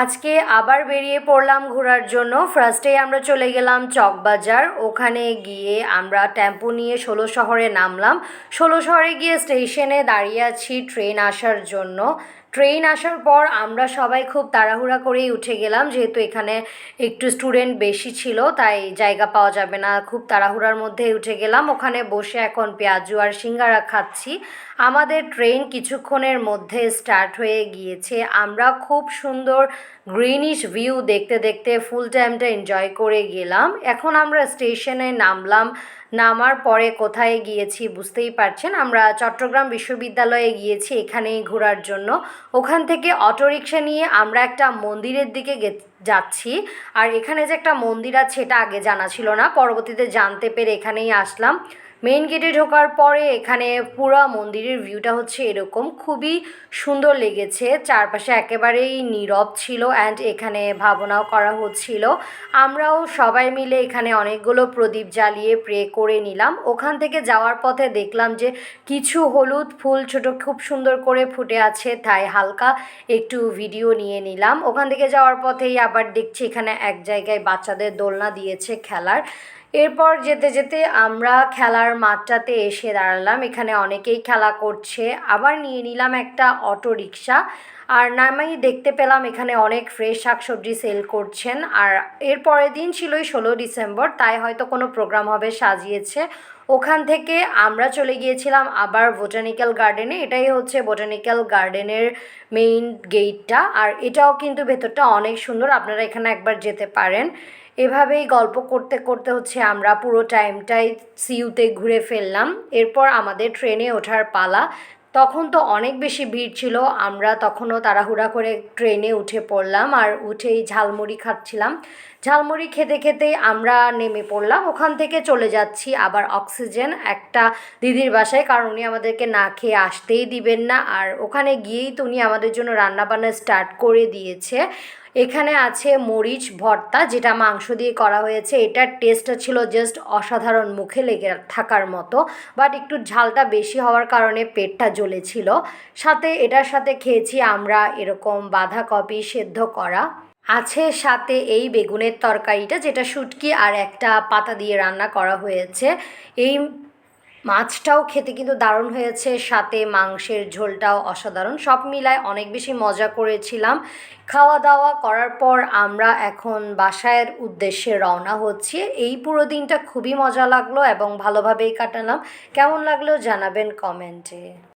আজকে আবার বেরিয়ে পড়লাম ঘোরার জন্য। ফার্স্টেই আমরা চলে গেলাম চকবাজার। ওখানে গিয়ে আমরা টেম্পো নিয়ে ষোলো শহরে নামলাম। ষোলো শহরে গিয়ে স্টেশনে দাঁড়িয়ে আছি ট্রেন আসার জন্য। ট্রেন আসার পর আমরা সবাই খুব তাড়াহুড়া করেই উঠে গেলাম, যেহেতু এখানে একটু স্টুডেন্ট বেশি ছিল তাই জায়গা পাওয়া যাবে না, খুব তাড়াহুড়ার মধ্যেই উঠে গেলাম। ওখানে বসে এখন পেঁয়াজু আর সিঙ্গারা খাচ্ছি। আমাদের ট্রেন কিছুক্ষণের মধ্যে স্টার্ট হয়ে গিয়েছে। আমরা খুব সুন্দর গ্রিনিশ ভিউ দেখতে দেখতে ফুল টাইমটা এনজয় করে গেলাম। এখন আমরা স্টেশনে নামলাম। নামার পরে কোথায় গিয়েছি বুঝতেই পারছেন, আমরা চট্টগ্রাম বিশ্ববিদ্যালয়ে গিয়েছি এখানেই ঘোরার জন্য। ওখান থেকে অটোরিকশা নিয়ে আমরা একটা মন্দিরের দিকে যাচ্ছি। আর এখানে যে একটা মন্দির আছে এটা আগে জানা ছিল না, পরবর্তীতে জানতে পেরে এখানেই আসলাম। মেইন গেটে ঢোকার পরে এখানে পুরো মন্দিরের ভিউটা হচ্ছে এরকম, খুবই সুন্দর লেগেছে। চারপাশে একেবারেই নীরব ছিল অ্যান্ড এখানে ভাবনাও করা হচ্ছিল। আমরাও সবাই মিলে এখানে অনেকগুলো প্রদীপ জ্বালিয়ে প্রে করে নিলাম। ওখান থেকে যাওয়ার পথে দেখলাম যে কিছু হলুদ ফুল ছোট খুব সুন্দর করে ফুটে আছে, তাই হালকা একটু ভিডিও নিয়ে নিলাম। ওখান থেকে যাওয়ার পথেই আবার দেখছি এখানে এক জায়গায় বাচ্চাদের দোলনা দিয়েছে খেলার। এরপর যেতে যেতে আমরা খেলার মাঠটাতে এসে দাঁড়ালাম। এখানে অনেকেই খেলা করছে। আবার নিয়ে নিলাম একটা অটো রিক্সা। আর নামেই দেখতে পেলাম এখানে অনেক ফ্রেশ শাকসবজি সেল করছেন। আর এর পরের দিন ছিলই 16 ডিসেম্বর, তাই হয়তো কোনো প্রোগ্রাম হবে সাজিয়েছে। ওখান থেকে আমরা চলে গিয়েছিলাম আবার বোটানিক্যাল গার্ডেনে। এটাই হচ্ছে বোটানিক্যাল গার্ডেনের মেইন গেটটা, আর এটাও কিন্তু ভেতরটা অনেক সুন্দর, আপনারা এখানে একবার যেতে পারেন। এভাবেই গল্প করতে করতে হচ্ছে আমরা পুরো টাইমটাই সিইউতে ঘুরে ফেললাম। এরপর আমাদের ট্রেনে ওঠার পালা। তখন তো অনেক বেশি ভিড় ছিল, আমরা তখনও তাড়াহুড়া করে ট্রেনে উঠে পড়লাম আর উঠেই ঝালমুড়ি খাচ্ছিলাম। ঝালমুড়ি খেতে খেতেই আমরা নেমে পড়লাম। ওখান থেকে চলে যাচ্ছি আবার অক্সিজেন একটা দিদির বাসায়, কারণ উনি আমাদেরকে না খেয়ে আসতেই দিবেন না। আর ওখানে গিয়েই তো উনি আমাদের জন্য রান্নাবান্না স্টার্ট করে দিয়েছে। এখানে আছে মরিচ ভর্তা, যেটা মাংস দিয়ে করা হয়েছে। এটার টেস্টটা ছিল জাস্ট অসাধারণ, মুখে লেগে থাকার মতো। বাট একটু ঝালটা বেশি হওয়ার কারণে পেটটা জ্বলেছিল। সাথে এটার সাথে খেয়েছি আমরা এরকম বাঁধাকপি সেদ্ধ করা। আছে সাথে এই বেগুনের তরকারিটা, যেটা শুটকি আর একটা পাতা দিয়ে রান্না করা হয়েছে। এই মাছটাও খেতে কিন্তু দারুণ হয়েছে, সাথে মাংসের ঝোলটাও অসাধারণ। সব মিলায় অনেক বেশি মজা করেছিলাম। খাওয়া দাওয়া করার পর আমরা এখন বাসায়ের উদ্দেশ্যে রওনা হচ্ছি। এই পুরো দিনটা খুবই মজা লাগলো এবং ভালোভাবেই কাটালাম। কেমন লাগলো জানাবেন কমেন্টে।